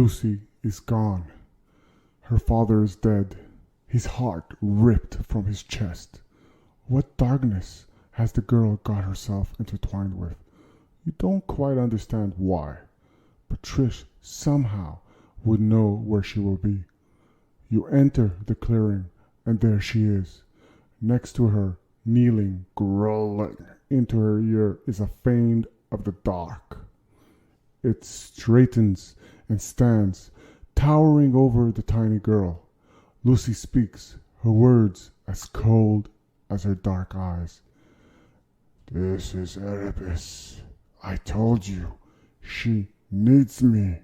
Lucy is gone. Her father is dead, his heart ripped from his chest. What darkness has the girl got herself intertwined with? You don't quite understand why, but Trish somehow would know where she will be. You enter the clearing, and there she is. Next to her, kneeling, growling into her ear, is a fiend of the dark. It straightens and stands, towering over the tiny girl. Lucy speaks, her words as cold as her dark eyes. "This is Erebus. I told you, she needs me."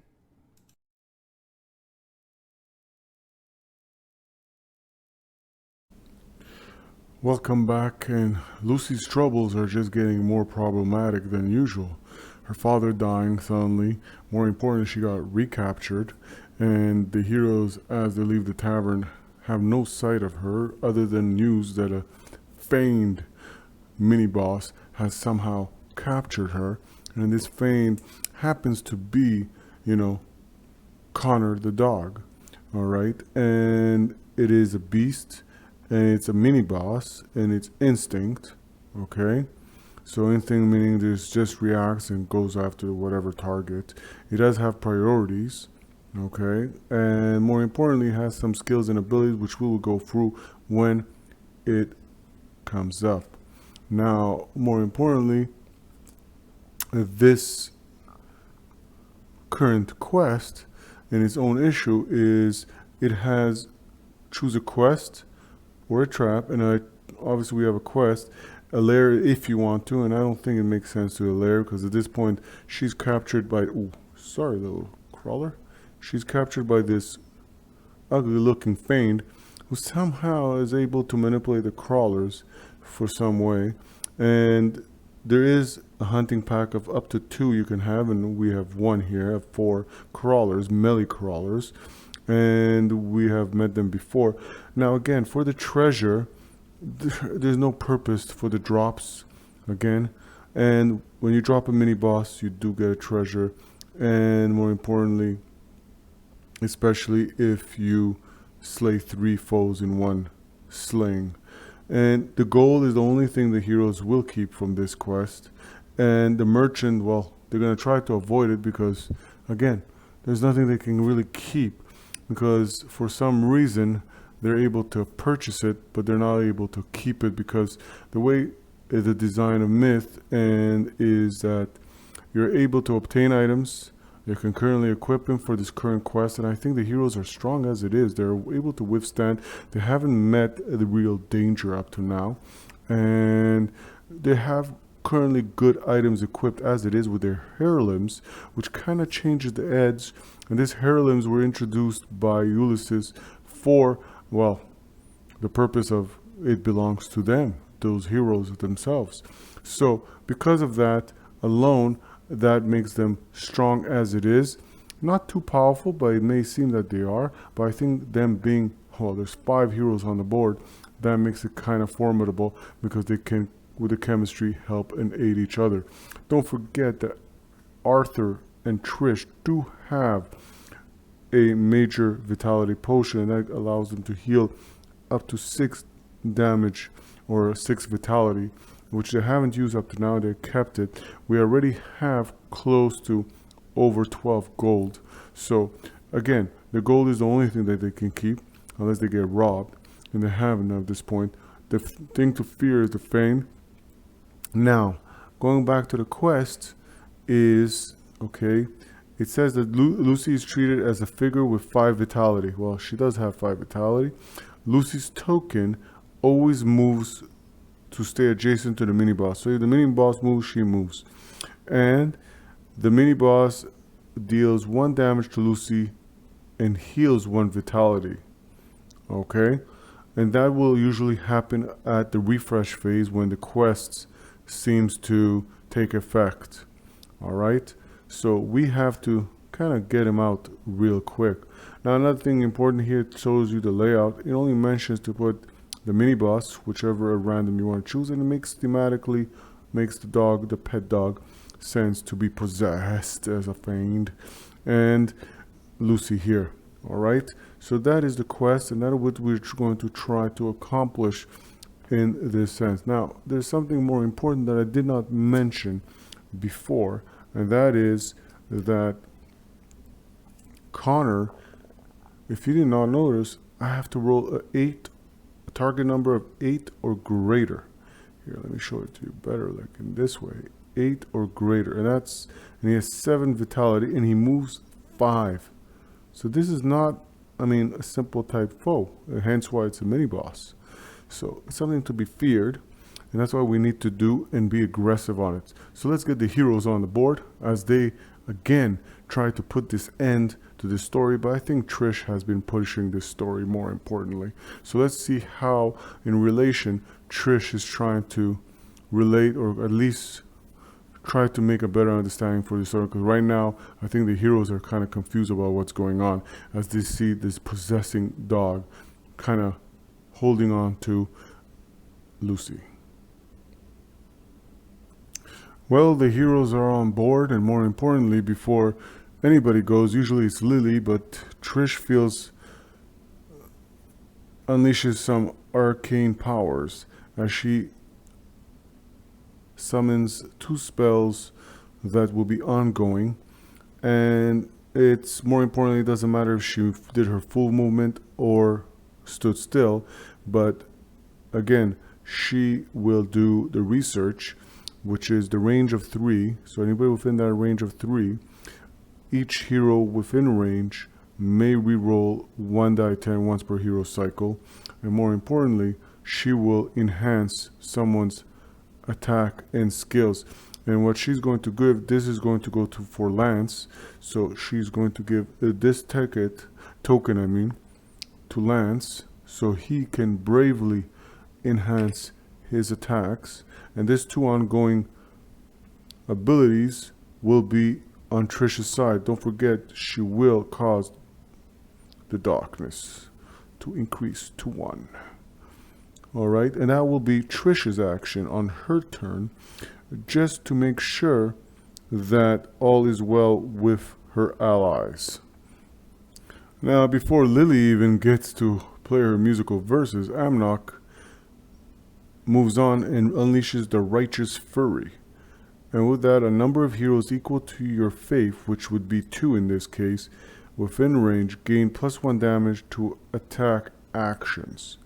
Welcome back, and Lucy's troubles are just getting more problematic than usual. Her father dying suddenly, more importantly, she got recaptured, and the heroes, as they leave the tavern, have no sight of her other than news that a fiend mini-boss has somehow captured her, and this fiend happens to be, Connor the dog, alright? And it is a beast, and it's a mini-boss, and it's instinct, okay? So instinct meaning this just reacts and goes after whatever target. It does have priorities, okay? And more importantly, it has some skills and abilities which we will go through when it comes up. Now, more importantly, this current quest and its own issue is it has choose a quest or a trap, and obviously we have a quest, a lair if you want to, and I don't think it makes sense to a lair because at this point she's captured by, sorry little crawler, she's captured by this ugly looking fiend who somehow is able to manipulate the crawlers for some way, and there is a hunting pack of up to 2 you can have, and we have 1 here, 4 crawlers, melee crawlers, and we have met them before. Now again, for the treasure, there's no purpose for the drops again, and when you drop a mini boss you do get a treasure, and more importantly, especially if you slay 3 foes in one slaying. And the gold is the only thing the heroes will keep from this quest, and the merchant, well, they're going to try to avoid it because again, there's nothing they can really keep, because for some reason they're able to purchase it but they're not able to keep it, because the way the design of myth and is that you're able to obtain items, you can currently equip them for this current quest, and I think the heroes are strong as it is. They're able to withstand. They haven't met the real danger up to now, and they have currently good items equipped as it is with their heirlooms, which kind of changes the edge. And these heirlooms were introduced by Ulysses for, well, the purpose of it belongs to them, those heroes themselves. So because of that alone, that makes them strong as it is. Not too powerful, but it may seem that they are. But I think them being, well, there's 5 heroes on the board, that makes it kind of formidable because they can, with the chemistry, help and aid each other. Don't forget that Arthur and Trish do have a major vitality potion, and that allows them to heal up to 6 damage or 6 vitality, which they haven't used up to now. They kept it. We already have close to over 12 gold. So again, the gold is the only thing that they can keep unless they get robbed, and they haven't at this point. The thing to fear is the fiend. Now, going back to the quest is, okay, it says that Lucy is treated as a figure with 5 vitality. Well, she does have 5 vitality. Lucy's token always moves to stay adjacent to the mini boss. So if the mini boss moves, she moves. And the mini boss deals 1 damage to Lucy and heals 1 vitality. Okay? And that will usually happen at the refresh phase when the quest seems to take effect. Alright? So we have to kind of get him out real quick. Now another thing important here, it shows you the layout. It only mentions to put the mini boss, whichever random you want to choose, and it makes thematically makes the dog, the pet dog, sense to be possessed as a fiend. And Lucy here. All right. So that is the quest, and that is what we're going to try to accomplish in this sense. Now, there's something more important that I did not mention before, and that is that Connor, if you did not notice, I have to roll a target number of 8 or greater. Here, let me show it to you better, like in this way. 8 or greater, and he has 7 vitality, and he moves 5. So this is not, a simple type foe, hence why it's a mini boss. So it's something to be feared, and that's why we need to do and be aggressive on it. So let's get the heroes on the board as they again try to put this end to the story, but I think Trish has been pushing this story more importantly. So let's see how in relation Trish is trying to relate, or at least try to make a better understanding for the story, because right now I think the heroes are kind of confused about what's going on as they see this possessing dog kind of holding on to Lucy. Well, the heroes are on board, and more importantly, before anybody goes, usually it's Lily, but Trish unleashes some arcane powers as she summons 2 spells that will be ongoing, and it's more importantly, it doesn't matter if she did her full movement or stood still, but again, she will do the research, which is the range of 3. So anybody within that range of 3, each hero within range may reroll 1d10 once per hero cycle, and more importantly, she will enhance someone's attack and skills. And what she's going to give, this is going to go for Lance, so she's going to give this token to Lance, so he can bravely enhance his attacks, and these 2 ongoing abilities will be on Trish's side. Don't forget, she will cause the darkness to increase to 1. Alright, and that will be Trish's action on her turn, just to make sure that all is well with her allies. Now, before Lily even gets to play her musical verses, Amnok moves on and unleashes the Righteous Fury. And with that, a number of heroes equal to your faith, which would be 2 in this case, within range, gain +1 damage to attack actions.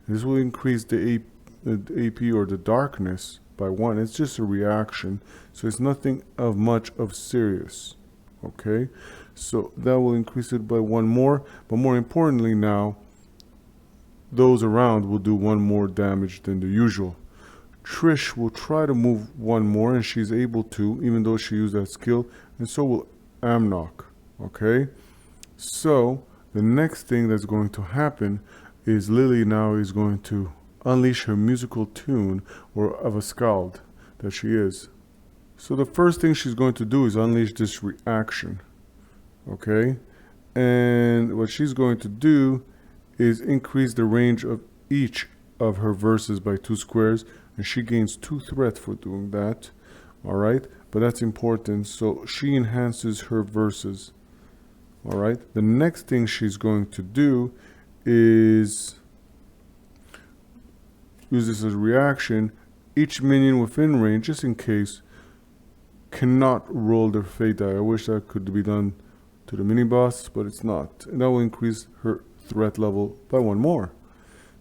This will increase the AP or the darkness by 1. It's just a reaction, so it's nothing of much of serious. Okay, so that will increase it by 1 more, but more importantly now, those around will do 1 more damage than the usual. Trish will try to move 1 more, and she's able to, even though she used that skill, and so will Amnok. Okay, so the next thing that's going to happen is Lily now is going to unleash her musical tune, or of a skald that she is. So the first thing she's going to do is unleash this reaction. Okay, and what she's going to do is increase the range of each of her verses by 2 squares, and she gains 2 threat for doing that. Alright, but that's important, so she enhances her verses. Alright, the next thing she's going to do is use this as a reaction. Each minion within range, just in case, cannot roll their fate die. I wish that could be done to the mini boss, but it's not, and that will increase her threat level by 1 more.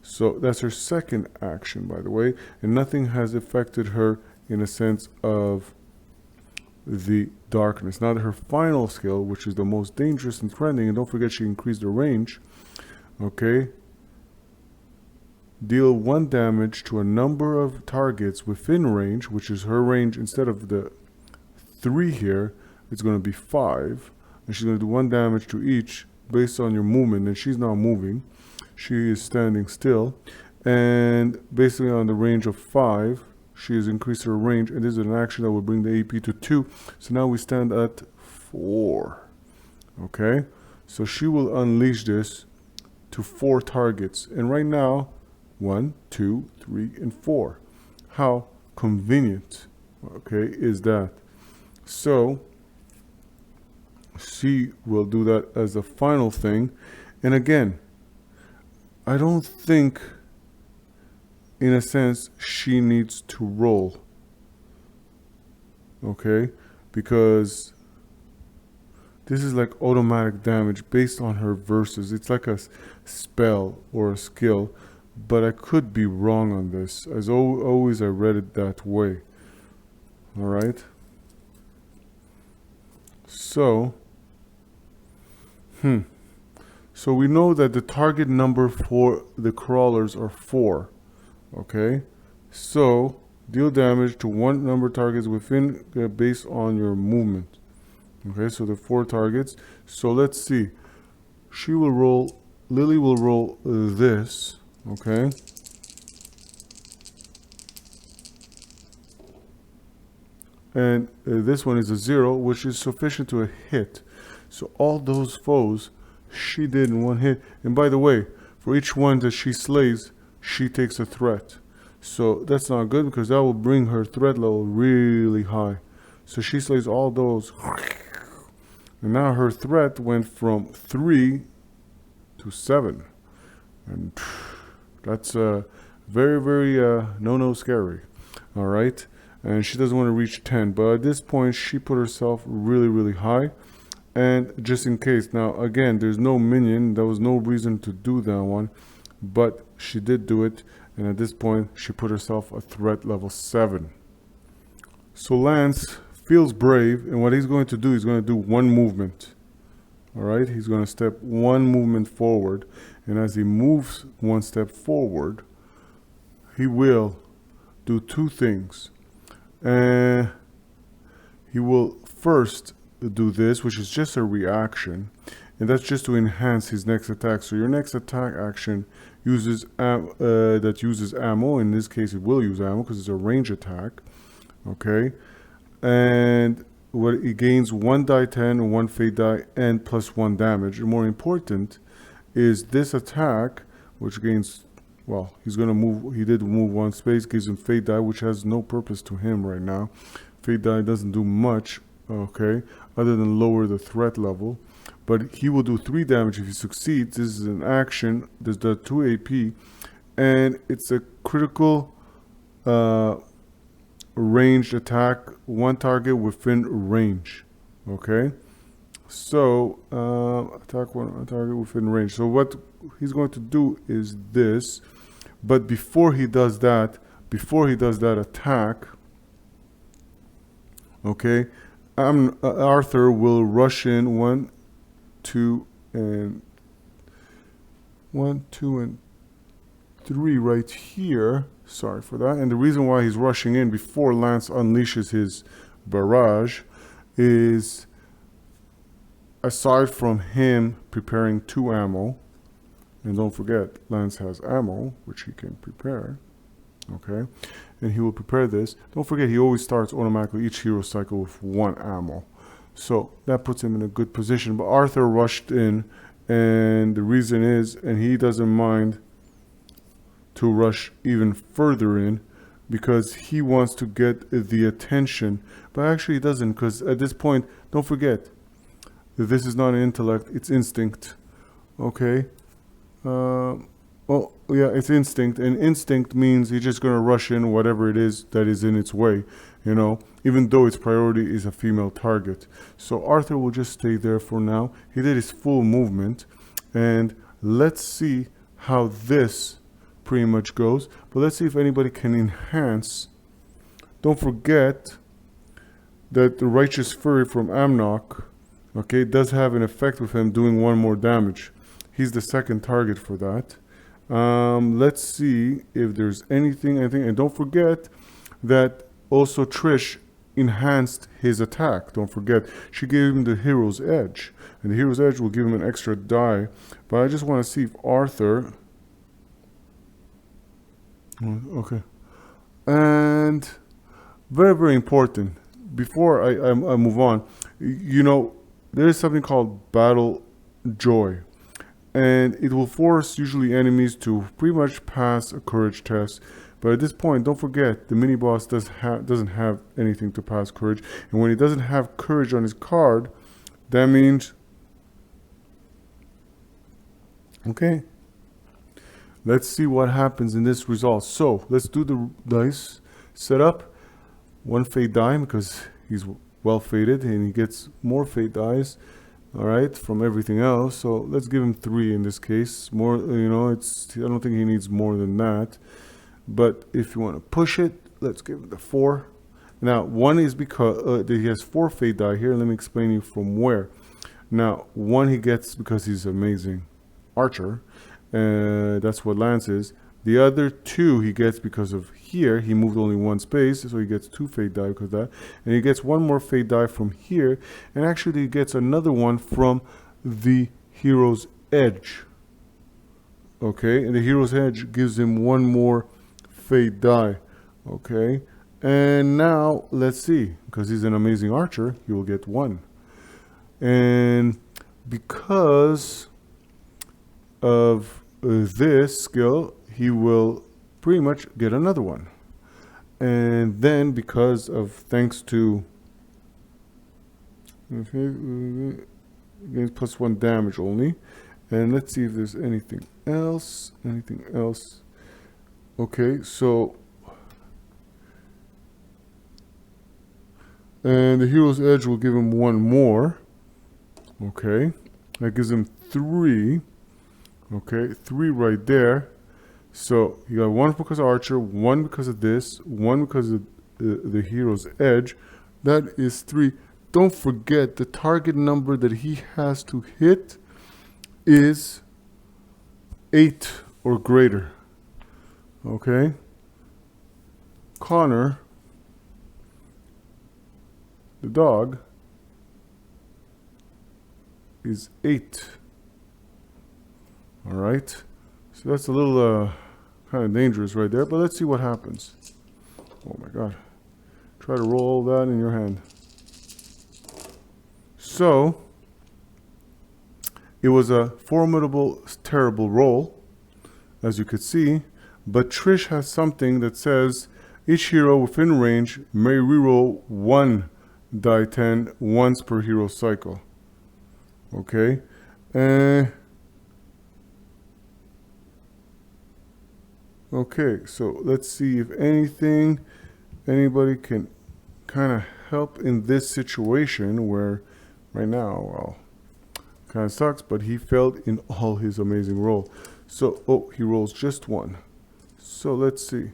So that's her second action, by the way, and nothing has affected her in a sense of the darkness. Now her final skill, which is the most dangerous and threatening, and don't forget she increased the range. Okay, deal 1 damage to a number of targets within range, which is her range. Instead of the 3 here, it's going to be 5, and she's going to do 1 damage to each based on your movement, and she's not moving, she is standing still, and basically on the range of 5 she has increased her range, and this is an action that will bring the AP to 2, so now we stand at 4. Okay, so she will unleash this to 4 targets, and right now 1, 2, 3, and 4. How convenient, okay, is that? So She will do that as the final thing. And again, I don't think, in a sense, she needs to roll. Okay? Because this is like automatic damage based on her verses. It's like a spell or a skill, but I could be wrong on this. As always, I read it that way. All right? So, so we know that the target number for the crawlers are 4. Okay? So, deal damage to one number of targets within based on your movement. Okay, so the 4 targets. So let's see. She will roll, Lily will roll this. Okay. And this one is a 0, which is sufficient to a hit. So all those foes she did in one hit. And by the way, for each one that she slays, she takes a threat. So that's not good because that will bring her threat level really high. So she slays all those. And now her threat went from 3 to 7. And that's very, very no scary. All right. And she doesn't want to reach 10. But at this point, she put herself really, really high. And just in case. Now, again, there's no minion. There was no reason to do that one. But she did do it. And at this point, she put herself at threat level 7. So Lance feels brave. And what he's going to do, he's going to do one movement. All right? He's going to step one movement forward. And as he moves one step forward, he will do 2 things. He will first do this, which is just a reaction, and that's just to enhance his next attack. So your next attack action uses uses ammo. In this case, it will use ammo because it's a range attack. Okay, and what it gains 1 die 10 and 1 fate die and plus 1 damage. And more important is this attack, which gains. Well, he's going to move. He did move 1 space, gives him fate die, which has no purpose to him right now. Fate die doesn't do much, okay, other than lower the threat level. But he will do 3 damage if he succeeds. This is an action. There's the 2 AP, and it's a critical ranged attack. 1 target within range. Okay, so attack 1 target within range. So what he's going to do is this. But before he does that attack, okay, Arthur will rush in 1, 2, and 3 right here. Sorry for that. And the reason why he's rushing in before Lance unleashes his barrage is, aside from him preparing 2 ammo, and don't forget, Lance has ammo, which he can prepare. Okay? And he will prepare this. Don't forget, he always starts automatically each hero cycle with 1 ammo. So that puts him in a good position. But Arthur rushed in, and the reason is, and he doesn't mind to rush even further in, because he wants to get the attention. But actually he doesn't, because at this point, don't forget, this is not an intellect, it's instinct. Okay? Well, yeah, it's instinct, and instinct means he's just going to rush in whatever it is that is in its way, you know, even though its priority is a female target. So Arthur will just stay there for now. He did his full movement, and let's see how this pretty much goes. But let's see if anybody can enhance. Don't forget that the Righteous Fury from Amnok, okay, does have an effect with him doing 1 more damage. He's the second target for that. Let's see if there's anything. And don't forget that also Trish enhanced his attack. Don't forget, she gave him the Hero's Edge. And the Hero's Edge will give him an extra die. But I just want to see if Arthur... Okay. And very, very important. Before I move on, you know, there is something called Battle Joy. And it will force usually enemies to pretty much pass a courage test. But at this point, don't forget, the mini-boss doesn't have anything to pass courage. And when he doesn't have courage on his card, That means, okay, let's see what happens in this result. So let's do the dice setup. One fate die because he's well fated and he gets more fate dice, all right, from everything else. So let's give him 3 in this case. More, you know, I don't think he needs more than that. But if you want to push it, let's give him the 4. Now, 1 is because he has 4 fate die here. Let me explain you from where. Now, 1 he gets because he's amazing archer. That's what Lance is. The other 2 he gets because of here. He moved only 1 space, so he gets 2 fate die because of that. And he gets 1 more fate die from here. And actually he gets another one from the hero's edge. Okay, and the hero's edge gives him 1 more fate die. Okay, and now let's see, because he's an amazing archer, he will get 1. And because of this skill, he will pretty much get another 1. And then because of, thanks to gains +1 damage only. And let's see if there's anything else. Okay, so and the hero's edge will give him 1 more. Okay, that gives him 3. Okay, 3 right there. So you got 1 because of archer, 1 because of this, 1 because of the hero's edge. That is 3. Don't forget the target number that he has to hit is 8 or greater. Okay, Connor, the dog, is 8. All right, so that's a little kind of dangerous right there, but let's see what happens. Oh my god, try to roll that in your hand. So it was a formidable, terrible roll, as you could see, but Trish has something that says each hero within range may reroll 1 die 10 once per hero cycle. Okay, okay, so let's see if anybody can kind of help in this situation where right now, well, kind of sucks, but he failed in all his amazing roll. So, oh, he rolls just 1. So let's see.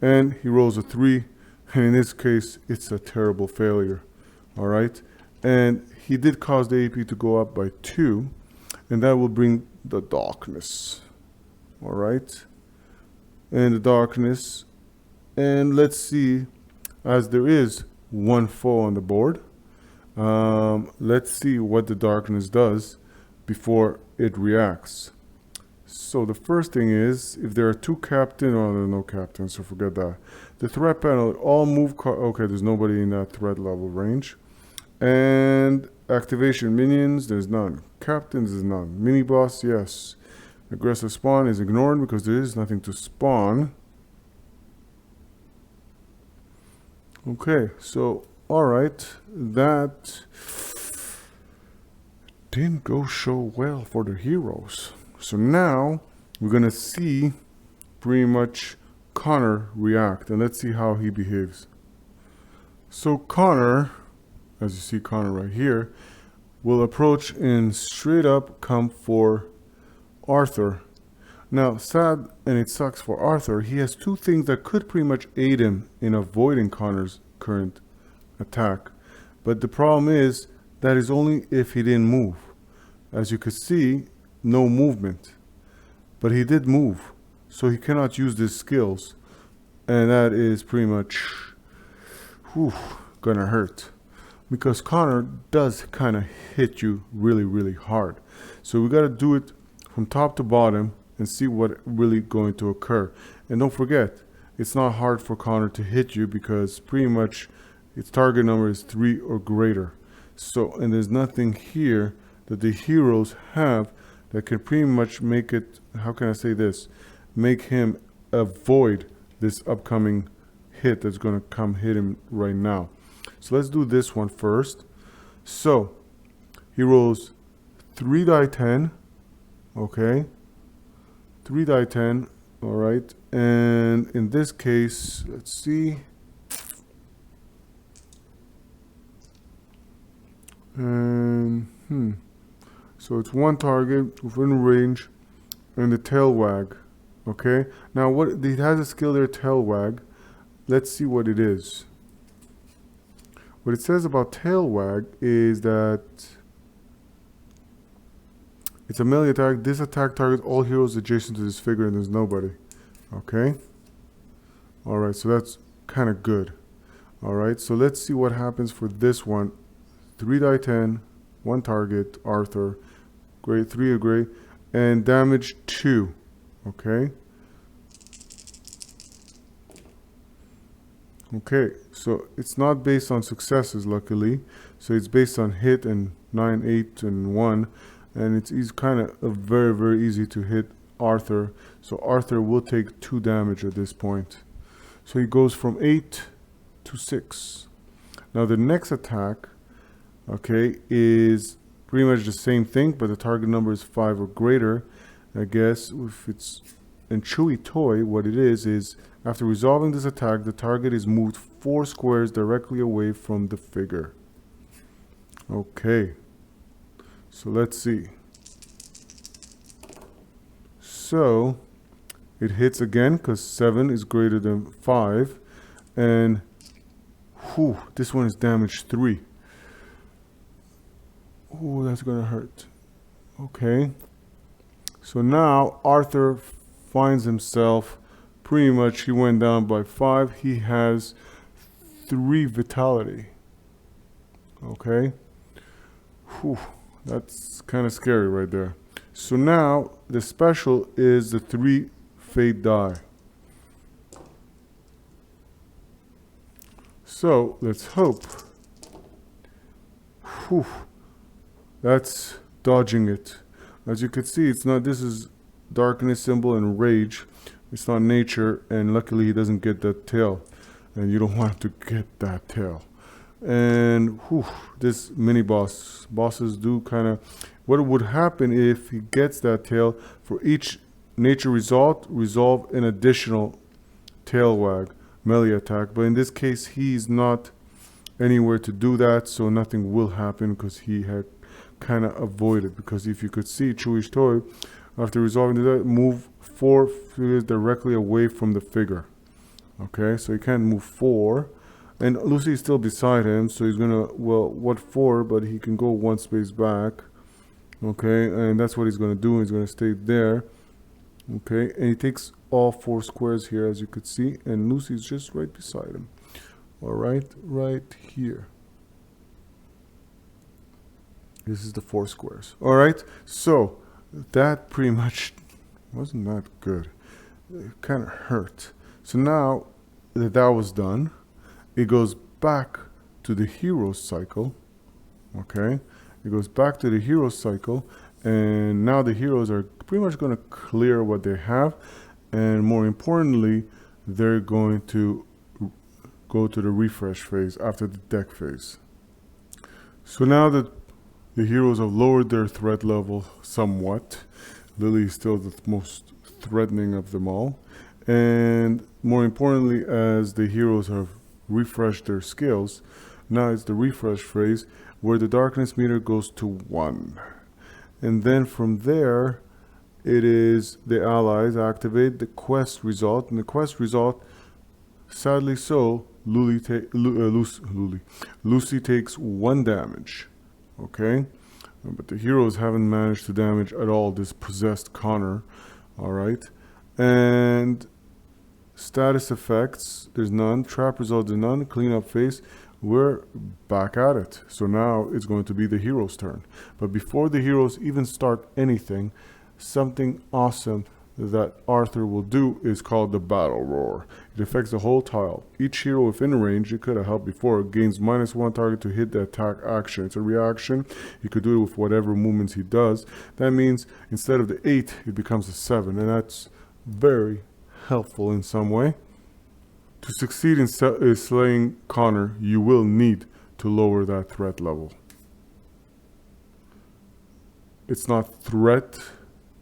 And he rolls a 3, and in this case, it's a terrible failure. All right, and he did cause the AP to go up by 2, and that will bring the darkness. All right, and the darkness, and let's see, as there is 1 foe on the board. Let's see what the darkness does before it reacts. So the first thing is, if there are 2 captains, oh, there are no captains, so forget that. The threat panel, all move, okay, there's nobody in that threat level range. And activation minions, there's none. Captains is none. Mini boss, yes. Aggressive spawn is ignored because there is nothing to spawn. Okay, so alright, that didn't go so well for the heroes. So now we're gonna see pretty much Connor react, and let's see how he behaves. So Connor, as you see Connor right here, will approach and straight up come for Arthur. Now, sad, and it sucks for Arthur, he has 2 things that could pretty much aid him in avoiding Connor's current attack. But the problem is that is only if he didn't move. As you could see, no movement. But he did move, so he cannot use these skills. And that is pretty much gonna hurt. Because Connor does kind of hit you really, really hard. So we gotta do it from top to bottom and see what really going to occur. And don't forget, it's not hard for Connor to hit you because pretty much its target number is 3 or greater. So, and there's nothing here that the heroes have that can pretty much make it, how can I say this, make him avoid this upcoming hit that's going to come hit him right now. So let's do this one first. So he rolls 3 die 10. Okay, 3 die 10. All right, and in this case, let's see. And so it's one target within range, and the tail wag. Okay, now what it has a skill there, tail wag. Let's see what it is. What it says about tail wag is that it's a melee attack. This attack targets all heroes adjacent to this figure, and there's nobody. Okay. All right, so that's kind of good. All right, so let's see what happens for this one. 3 die 10, one target, Arthur. Great, 3 of gray, and damage 2. Okay. Okay, so it's not based on successes, luckily. So it's based on hit and 9, 8, and 1. And it's kind of very, very easy to hit Arthur. So Arthur will take 2 damage at this point. So he goes from 8 to 6. Now the next attack, okay, is pretty much the same thing, but the target number is 5 or greater. I guess if it's in Chewy Toy, what it is after resolving this attack, the target is moved 4 squares directly away from the figure. Okay, so let's see. So it hits again because 7 is greater than 5, and this one is damage 3. Oh, that's gonna hurt. Okay, so now Arthur finds himself pretty much, he went down by 5. He has 3 vitality. Okay, that's kind of scary right there. So now the special is the 3 fate die. So let's hope. That's dodging it. As you can see, it's not, this is darkness symbol and rage. It's not nature, and luckily he doesn't get that tail. And you don't want to get that tail. And this mini bosses do kind of, what would happen if he gets that tail, for each nature result, resolve an additional tail wag melee attack. But in this case, he's not anywhere to do that, so nothing will happen because he had kind of avoided. Because if you could see, Chewy's Toy, after resolving that, move 4 figures directly away from the figure. Okay, so he can't move 4. And Lucy is still beside him, so he's gonna, well, what 4, but he can go 1 space back. Okay, and that's what he's gonna do. He's gonna stay there. Okay, and he takes all 4 squares here, as you could see, and Lucy's just right beside him. All right, right here. This is the 4 squares. All right, so that pretty much wasn't that good. It kind of hurt. So now that that was done, it goes back to the hero cycle. Okay, it goes back to the hero cycle, and now the heroes are pretty much going to clear what they have, and more importantly, they're going to go to the refresh phase after the deck phase. So now that the heroes have lowered their threat level somewhat, Lily is still the most threatening of them all, and more importantly, as the heroes have refreshed their skills, now it's the refresh phase where the darkness meter goes to 1. And then from there, it is the allies activate the quest result, and the quest result, sadly so, Lucy takes 1 damage. Okay, but the heroes haven't managed to damage at all this possessed Connor. All right, and status effects, there's none. Trap result, there's none. Cleanup phase, we're back at it. So now it's going to be the heroes' turn. But before the heroes even start anything, something awesome that Arthur will do is called the Battle Roar. It affects the whole tile. Each hero within range, it could have helped before, gains -1 target to hit the attack action. It's a reaction. He could do it with whatever movements he does. That means instead of the 8, it becomes a 7, and that's very helpful in some way. To succeed in slaying Connor, you will need to lower that threat level. it's not threat,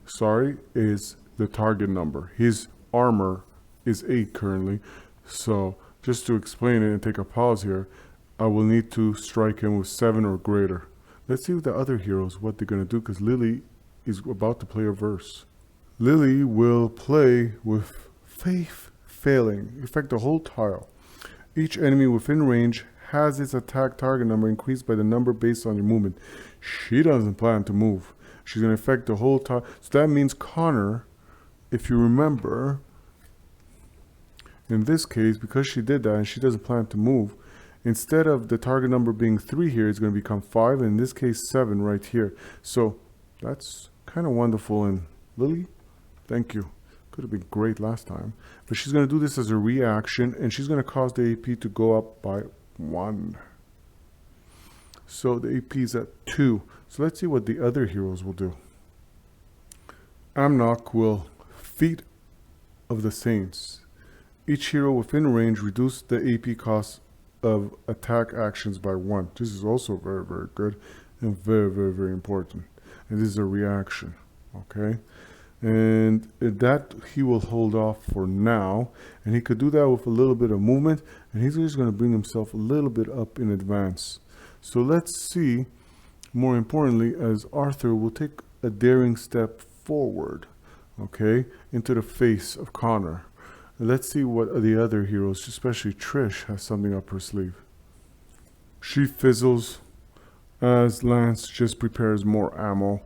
sorry, is the target number. His armor is 8 currently. So just to explain it and take a pause here, I will need to strike him with 7 or greater. Let's see with the other heroes what they're going to do, because Lily is about to play a verse. Lily will play with Faith Failing. Affect the whole tile. Each enemy within range has its attack target number increased by the number based on your movement. She doesn't plan to move. She's going to affect the whole tile. So that means Connor, if you remember, in this case, because she did that and she doesn't plan to move, instead of the target number being 3 here, it's going to become 5, and in this case 7 right here. So that's kind of wonderful. And Lily, thank you. Could have been great last time. But she's going to do this as a reaction, and she's going to cause the AP to go up by 1. So the AP is at 2. So let's see what the other heroes will do. Amnok will Feet of the Saints. Each hero within range reduce the AP cost of attack actions by 1. This is also very, very good and very, very, very important. And this is a reaction, okay? And that he will hold off for now, and he could do that with a little bit of movement, and he's just going to bring himself a little bit up in advance. So let's see, more importantly, as Arthur will take a daring step forward, okay, into the face of Connor. Let's see what the other heroes, especially Trish, has something up her sleeve. She fizzles as Lance just prepares more ammo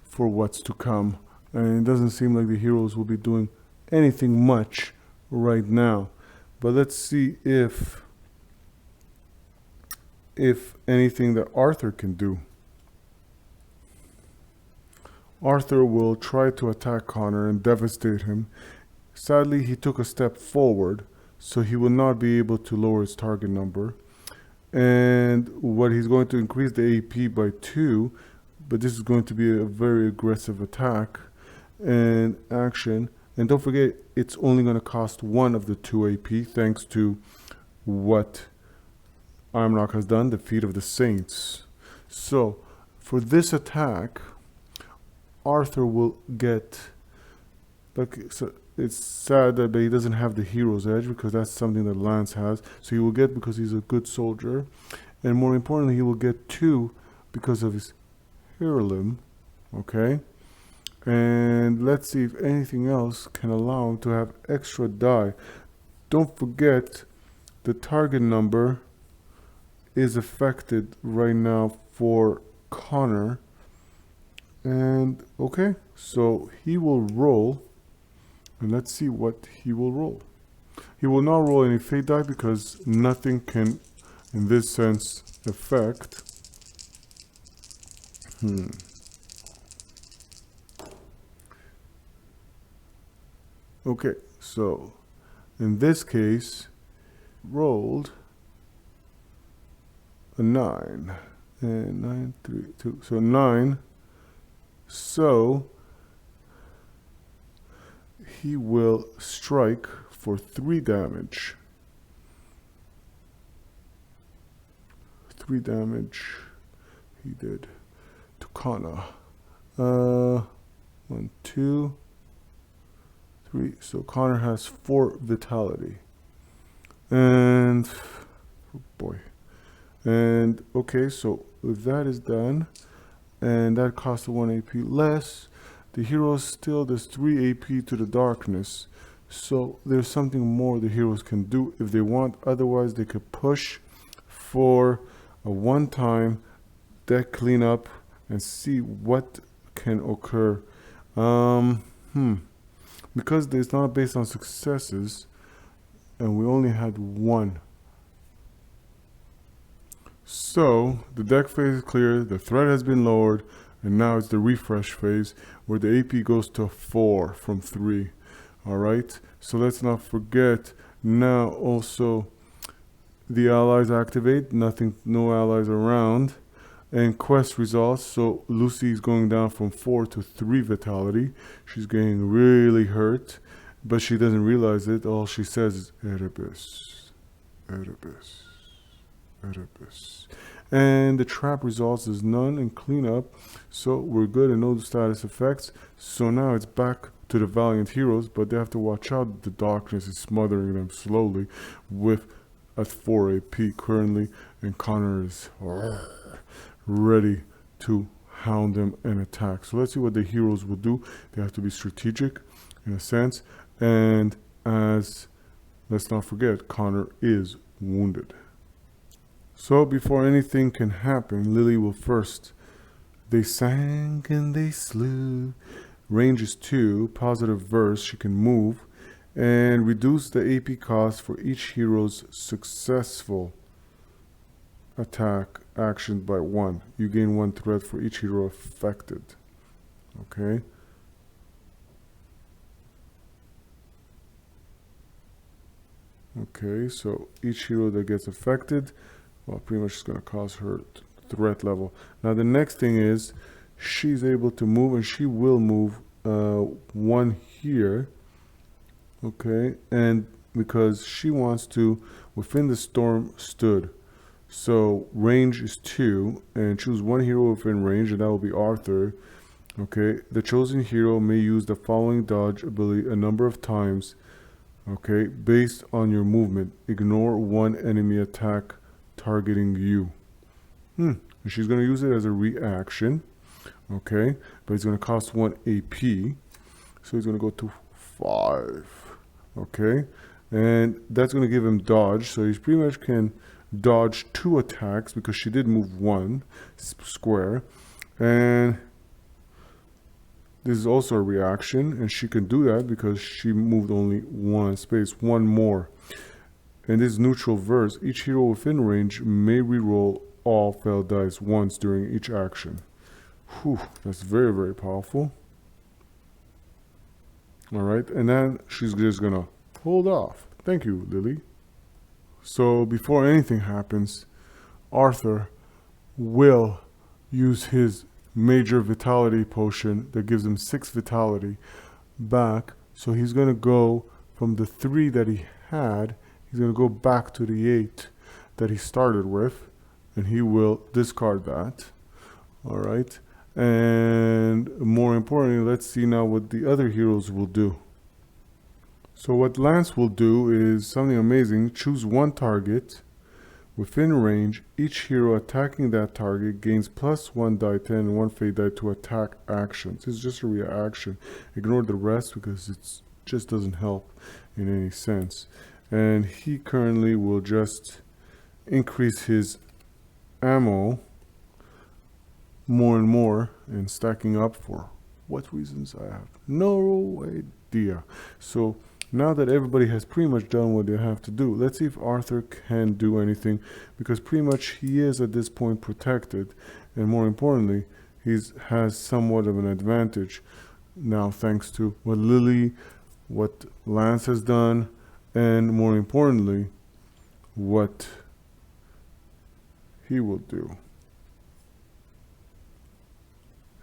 for what's to come. And it doesn't seem like the heroes will be doing anything much right now. But let's see if anything that Arthur can do. Arthur will try to attack Connor and devastate him. Sadly, he took a step forward, so he will not be able to lower his target number. And what he's going to increase the AP by 2, but this is going to be a very aggressive attack and action. And don't forget, it's only going to cost 1 of the 2 AP, thanks to what Amnok has done, the Feet of the Saints. So, for this attack, Arthur will get... So it's sad that he doesn't have the hero's edge, because that's something that Lance has. So he will get because he's a good soldier. And more importantly, he will get 2 because of his heirloom. Okay? And let's see if anything else can allow him to have extra die. Don't forget, the target number is affected right now for Connor. And okay, so he will roll. And let's see what he will roll. He will not roll any fate die, because nothing can, in this sense, affect. Okay, so in this case, rolled a 9. And 9, 3, 2. So 9. So he will strike for 3 damage. 3 damage he did to Kana. 1, 2, 3. So Connor has 4 vitality. And oh boy. And okay, so if that is done, and that costs 1 AP less, the heroes still does 3 AP to the darkness. So there's something more the heroes can do if they want. Otherwise, they could push for a one-time deck cleanup and see what can occur. Because it's not based on successes, and we only had 1. So the deck phase is clear, the threat has been lowered, and now it's the refresh phase where the AP goes to 4 from 3. Alright, so let's not forget, now also the allies activate, no allies around, and quest results. So Lucy is going down from 4 to 3 vitality. She's getting really hurt, but she doesn't realize it. All she says is Erebus, Erebus, Erebus. And the trap results is none and clean up. So we're good and no status effects. So now it's back to the valiant heroes, but they have to watch out. The darkness is smothering them slowly with at 4 AP currently, and Connor is ready to hound them and attack. So let's see what the heroes will do. They have to be strategic in a sense, and as let's not forget, Connor is wounded. So before anything can happen, Lily will first. They sang and they slew. Range is 2, positive verse, she can move, and reduce the AP cost for each hero's successful attack action by 1. You gain 1 threat for each hero affected. Okay. Okay, so each hero that gets affected, well, pretty much is going to cause her threat level. Now the next thing is she's able to move, and she will move 1 here. Okay, and because she wants to, within the storm stood. So range is 2, and choose 1 hero within range, and that will be Arthur. Okay, the chosen hero may use the following dodge ability a number of times. Okay, based on your movement, ignore 1 enemy attack targeting you. And she's going to use it as a reaction. Okay, but it's going to cost 1 AP, so he's going to go to 5. Okay, and that's going to give him dodge, so he pretty much can dodge 2 attacks because she did move 1 square, and this is also a reaction, and she can do that because she moved only 1 space, 1 more. And this neutral verse, each hero within range may reroll all failed dice once during each action. Whew, that's very, very powerful. Alright, and then she's just gonna hold off. Thank you, Lily. So before anything happens, Arthur will use his major vitality potion that gives him 6 vitality back. So he's gonna go from the 3 that he had, he's gonna go back to the 8 that he started with, and he will discard that. Alright. And more importantly, let's see now what the other heroes will do. So what Lance will do is something amazing. Choose 1 target within range. Each hero attacking that target gains +1 die 10 and 1 fate die to attack actions. It's just a reaction. Ignore the rest because it just doesn't help in any sense. And he currently will just increase his ammo more and more, and stacking up for what reasons I have no idea. So now that everybody has pretty much done what they have to do, let's see if Arthur can do anything, because pretty much he is at this point protected, and more importantly, he has somewhat of an advantage now thanks to what Lily, what Lance has done, and more importantly, what he will do.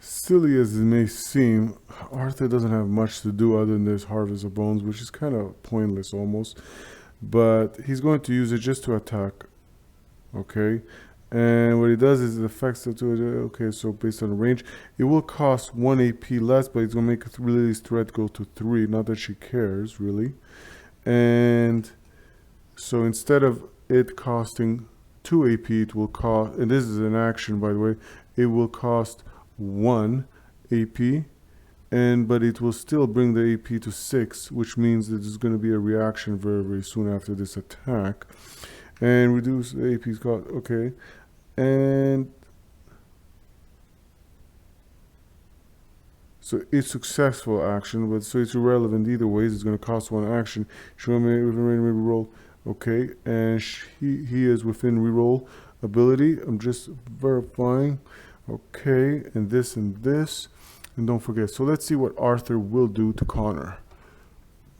Silly as it may seem, Arthur doesn't have much to do other than this Harvest of Bones, which is kind of pointless almost. But he's going to use it just to attack. Okay? And what he does is it affects the two. Okay, so based on the range, it will cost 1 AP less, but it's going to make Lily's threat go to 3. Not that she cares, really. And so instead of it costing 2 AP, it will cost, and this is an action, by the way, it will cost 1 AP, but it will still bring the AP to 6, which means that there's going to be a reaction very, very soon after this attack. And reduce the AP's cost. Okay, and so it's successful action, but so it's irrelevant either ways. It's going to cost 1 action. Show me reroll. Okay, and he is within reroll ability. I'm just verifying. Okay, and this, and don't forget. So let's see what Arthur will do to Connor.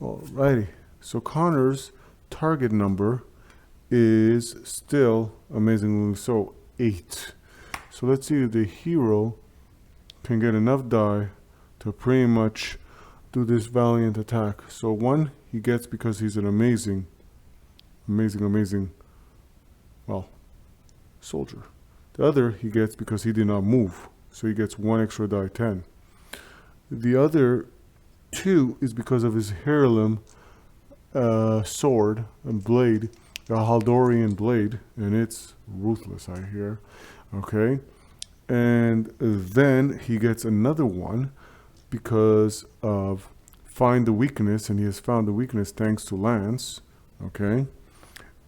Alrighty, so Connor's target number is still amazingly so 8. So let's see if the hero can get enough die to pretty much do this valiant attack. So 1 he gets because he's an amazing, well, soldier. The other he gets because he did not move. So he gets 1 extra die 10. The other 2 is because of his heirloom sword and blade, the Haldorian blade, and it's ruthless, I hear. Okay, and then he gets another 1 because of find the weakness, and he has found the weakness thanks to Lance. Okay,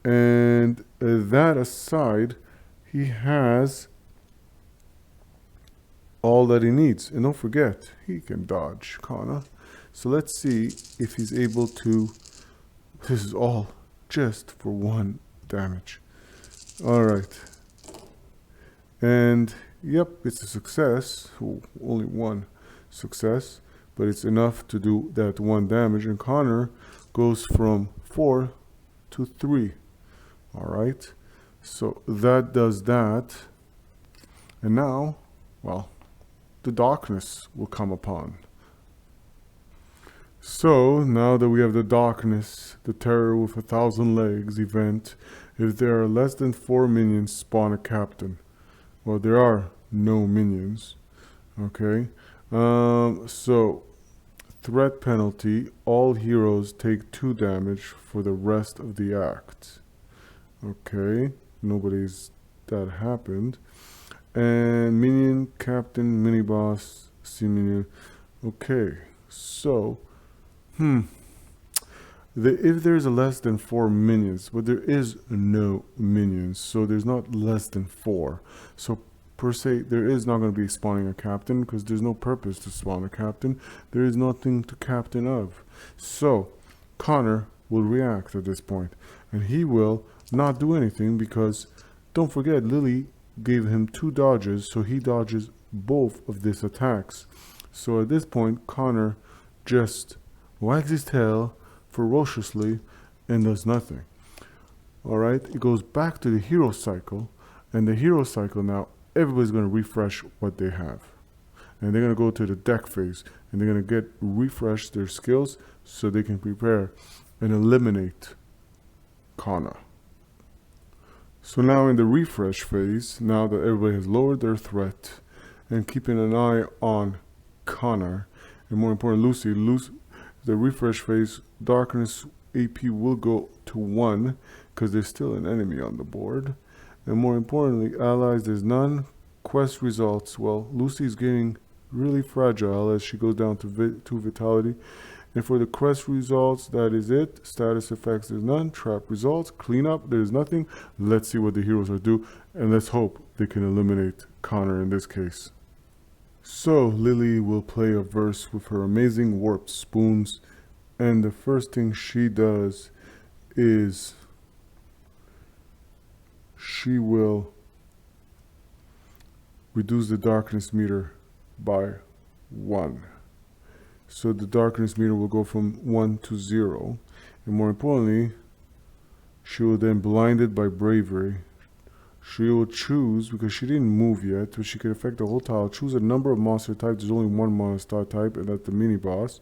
and that aside, he has all that he needs. And don't forget, he can dodge, Kana. So let's see if he's able to. This is all just for 1 damage. All right. And yep, it's a success. Only 1 success, but it's enough to do that 1 damage. And Connor goes from 4 to 3. All right. So that does that. And now, well, the darkness will come upon. So now that we have the darkness, the terror with 1,000 legs event, if there are less than 4 minions, spawn a captain. Well, there are no minions. Okay. So threat penalty, all heroes take 2 damage for the rest of the act. Okay. Nobody's that happened. And minion, captain, mini boss, C minion. Okay. So if there's a less than 4 minions, but there is no minions, so there's not less than 4. So per se, there is not going to be spawning a captain because there's no purpose to spawn a captain. There is nothing to captain of. So Connor will react at this point, and he will not do anything because don't forget, Lily gave him 2 dodges, so he dodges both of these attacks. So at this point, Connor just wags his tail ferociously and does nothing. Alright, it goes back to the hero cycle, and the hero cycle now, everybody's going to refresh what they have. And they're going to go to the deck phase, and they're going to refresh their skills so they can prepare and eliminate Kana. So now in the refresh phase, now that everybody has lowered their threat and keeping an eye on Connor, and more important, Lucy, the refresh phase, darkness AP will go to 1 because there's still an enemy on the board. And more importantly, allies, there's none. Quest results, well, Lucy's getting really fragile as she goes down to 2 vitality. And for the quest results, that is it. Status effects, there's none. Trap results, cleanup, there's nothing. Let's see what the heroes are do, and let's hope they can eliminate Connor in this case. So Lily will play a verse with her amazing warped spoons, and the first thing she does is she will reduce the darkness meter by 1. So the darkness meter will go from 1 to 0. And more importantly, she will then blinded by bravery. She will choose, because she didn't move yet, but she can affect the whole tile, choose a number of monster types. There's only 1 monster type, and that's the mini boss.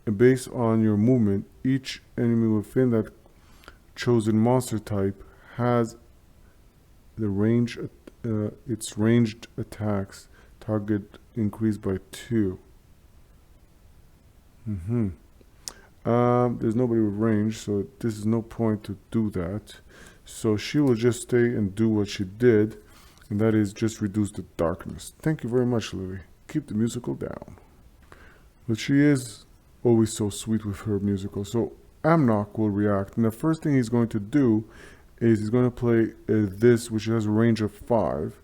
And based on your movement, each enemy within that chosen monster type has the range, its ranged attacks target increased by 2. There's nobody with range, so this is no point to do that. So she will just stay and do what she did, and that is just reduce the darkness. Thank you very much, Lily. Keep the musical down. But she is always so sweet with her musical. So Amnok will react, and the first thing he's going to do is he's going to play this, which has a range of 5.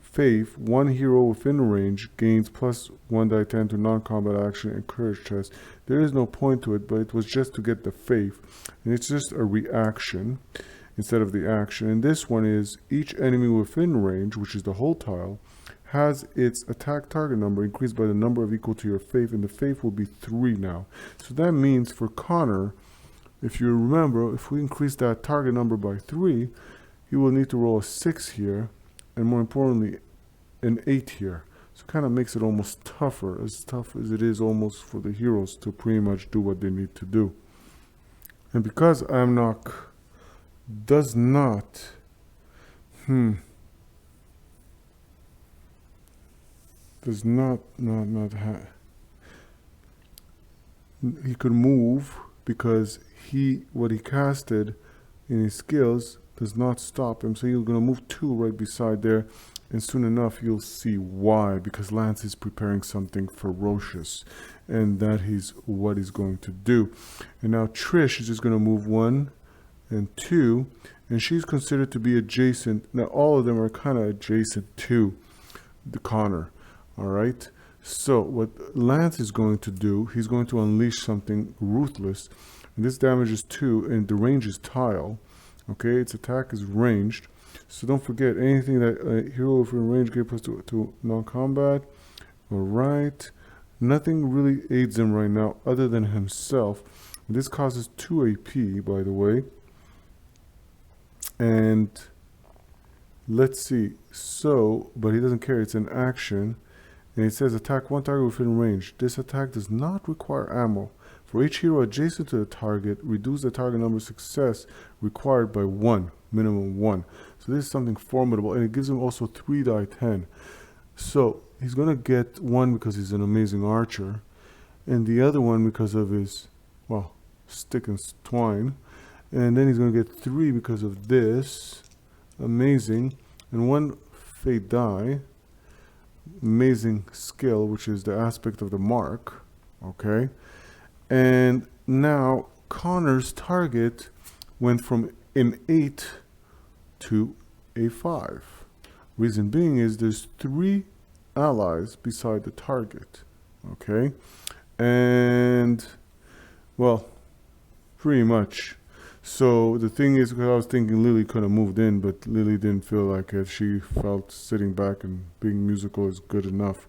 Faith, 1 hero within range gains plus 1 die 10 to non-combat action and courage test. There is no point to it, but it was just to get the faith, and it's just a reaction instead of the action. And this one is each enemy within range, which is the whole tile, has its attack target number increased by the number of equal to your faith, and the faith will be 3 now. So that means for Connor, if you remember, if we increase that target number by 3, he will need to roll a 6 here, and more importantly, an 8 here. So it kind of makes it almost tougher, as tough as it is almost for the heroes to pretty much do what they need to do. And because Amnok does not does not he could move because what he casted in his skills does not stop him. So you're going to move 2 right beside there, and soon enough you'll see why, because Lance is preparing something ferocious, and that is what he's going to do. And now Trish is just going to move 1 and 2, and she's considered to be adjacent. Now all of them are kind of adjacent to the Connor. All right. So what Lance is going to do, he's going to unleash something ruthless. And this damages 2, and the range is tile. Okay, its attack is ranged. So don't forget, anything that a hero within range gets plus to non-combat. All right. Nothing really aids him right now other than himself. This causes 2 AP, by the way. And let's see. So, but he doesn't care. It's an action. And it says attack 1 target within range. This attack does not require ammo. For each hero adjacent to the target, reduce the target number of success required by 1, minimum 1. So this is something formidable, and it gives him also 3 die 10. So he's going to get 1 because he's an amazing archer, and the other one because of his, well, stick and twine. And then he's going to get 3 because of this, amazing, and 1 fate die. Amazing skill, which is the aspect of the mark. Okay, and now Connor's target went from an 8 to a 5. Reason being is there's 3 allies beside the target. Okay, and well, pretty much. So the thing is, because I was thinking Lily could have moved in, but Lily didn't feel like it. She felt sitting back and being musical is good enough.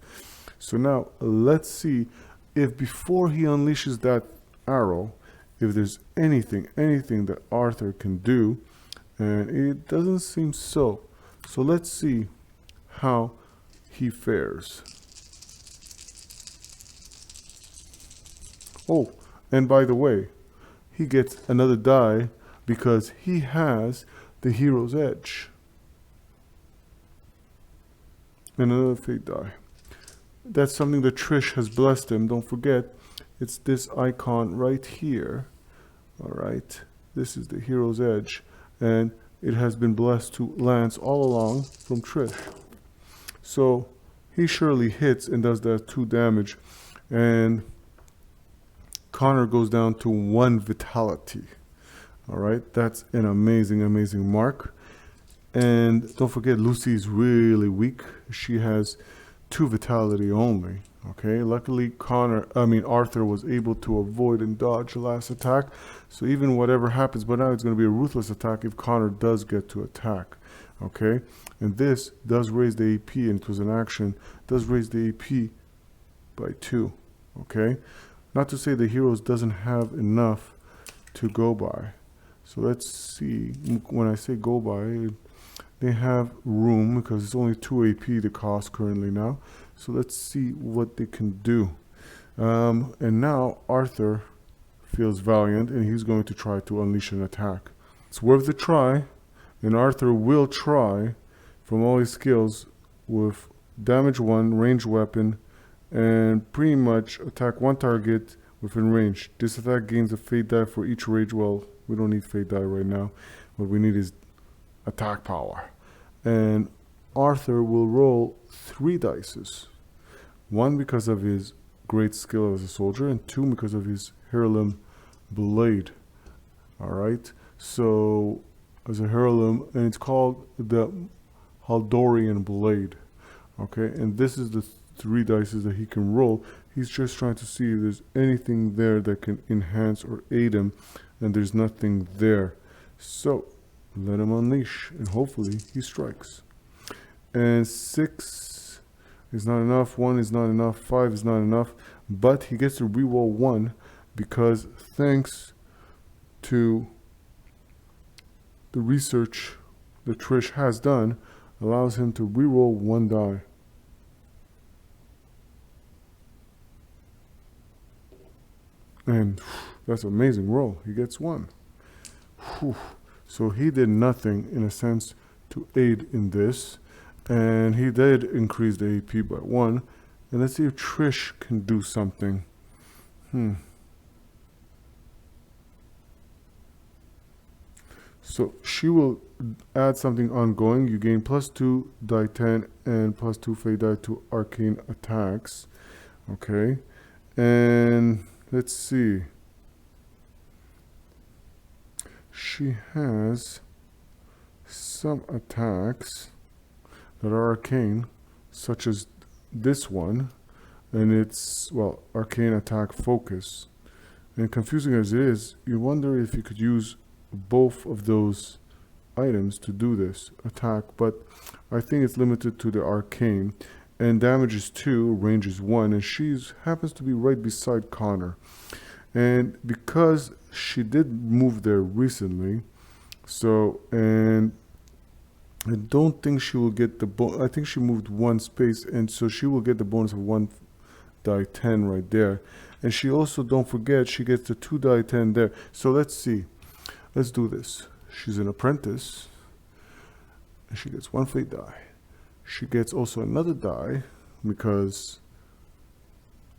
So now let's see if before he unleashes that arrow, if there's anything that Arthur can do, and it doesn't seem so. So let's see how he fares. Oh, and by the way, he gets another die because he has the hero's edge. And another fate die. That's something that Trish has blessed him. Don't forget, it's this icon right here. All right. This is the hero's edge. And it has been blessed to Lance all along from Trish. So he surely hits and does that 2 damage. And Connor goes down to 1 vitality. All right, that's an amazing mark. And don't forget, Lucy is really weak. She has 2 vitality only. Okay, luckily Arthur was able to avoid and dodge the last attack. So even whatever happens, but now it's going to be a ruthless attack if Connor does get to attack. Okay, and this does raise the AP, and it was an action, does raise the AP by 2. Okay. Not to say the heroes doesn't have enough to go by. So let's see. When I say go by, they have room because it's only 2 AP the cost currently now. So let's see what they can do. And now Arthur feels valiant, and he's going to try to unleash an attack. It's worth a try, and Arthur will try from all his skills with damage 1, range weapon, and pretty much attack 1 target within range. This attack gains a fate die for each rage. Well, we don't need fate die right now. What we need is attack power. And Arthur will roll 3 dices. 1 because of his great skill as a soldier, and 2 because of his heirloom blade. Alright, so as a heirloom, and it's called the Haldorian blade. Okay, and this is the 3 dices that he can roll. He's just trying to see if there's anything there that can enhance or aid him, and there's nothing there. So let him unleash, and hopefully he strikes. And 6 is not enough, 1 is not enough, 5 is not enough, but he gets to reroll 1 because thanks to the research that Trish has done, allows him to reroll 1 die. And that's an amazing roll. He gets 1. So he did nothing in a sense to aid in this, and he did increase the AP by 1, And let's see if Trish can do something. So she will add something ongoing. You gain +2 die 10 and +2 fate die to arcane attacks. Okay. And let's see. She has some attacks that are arcane, such as this one, and it's, well, arcane attack focus. And confusing as it is, you wonder if you could use both of those items to do this attack, but I think it's limited to the arcane, and damage is 2, range is 1, and she happens to be right beside Connor. And because she did move there recently, so, and I don't think she will get the I think she moved 1 space, and so she will get the bonus of 1 die 10 right there. And she also, don't forget, she gets the 2 die 10 there. So let's see. Let's do this. She's an apprentice, and she gets 1 fate die. She gets also another die because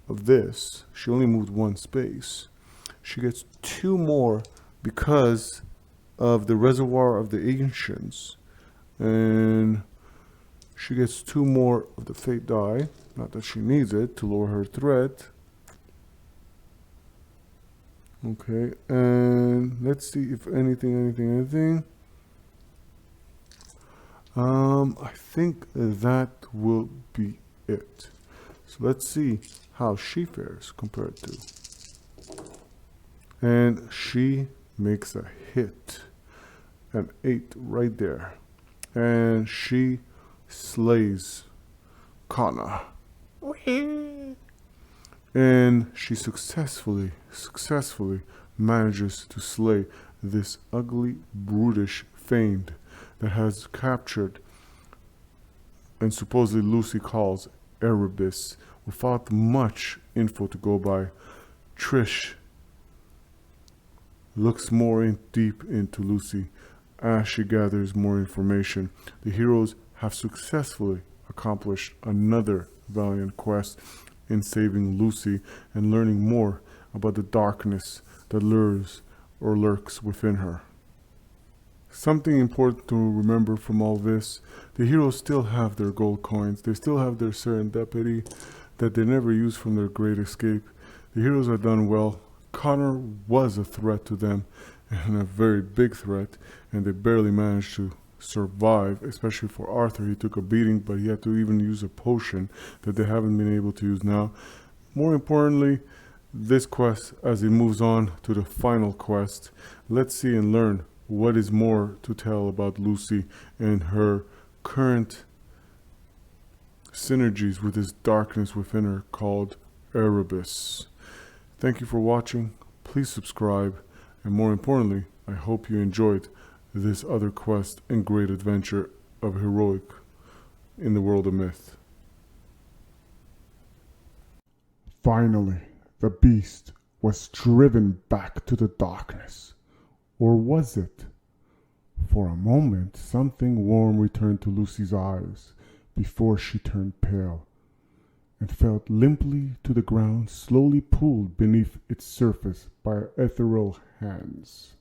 of this. She only moved 1 space. She gets 2 more because of the reservoir of the ancients, and she gets 2 more of the fate die. Not that she needs it to lower her threat. Okay, and let's see if anything. I think that will be it. So let's see how she fares compared to. And she makes a hit. An 8 right there. And she slays Kana. And she successfully manages to slay this ugly, brutish fiend that has captured and supposedly Lucy calls Erebus. Without much info to go by, Trish looks more deep into Lucy as she gathers more information. The heroes have successfully accomplished another valiant quest in saving Lucy and learning more about the darkness that lurks within her. Something important to remember from all this, the heroes still have their gold coins, they still have their serendipity that they never used from their great escape. The heroes are done well. Connor was a threat to them, and a very big threat, and they barely managed to survive, especially for Arthur. He took a beating, but he had to even use a potion that they haven't been able to use now. More importantly, this quest, as it moves on to the final quest, let's see and learn what is more to tell about Lucy and her current synergies with this darkness within her called Erebus. Thank you for watching. Please subscribe, and more importantly, I hope you enjoyed this other quest and great adventure of heroic in the world of myth. Finally, the beast was driven back to the darkness. Or was it? For a moment, something warm returned to Lucy's eyes before she turned pale and fell limply to the ground, slowly pulled beneath its surface by her ethereal hands.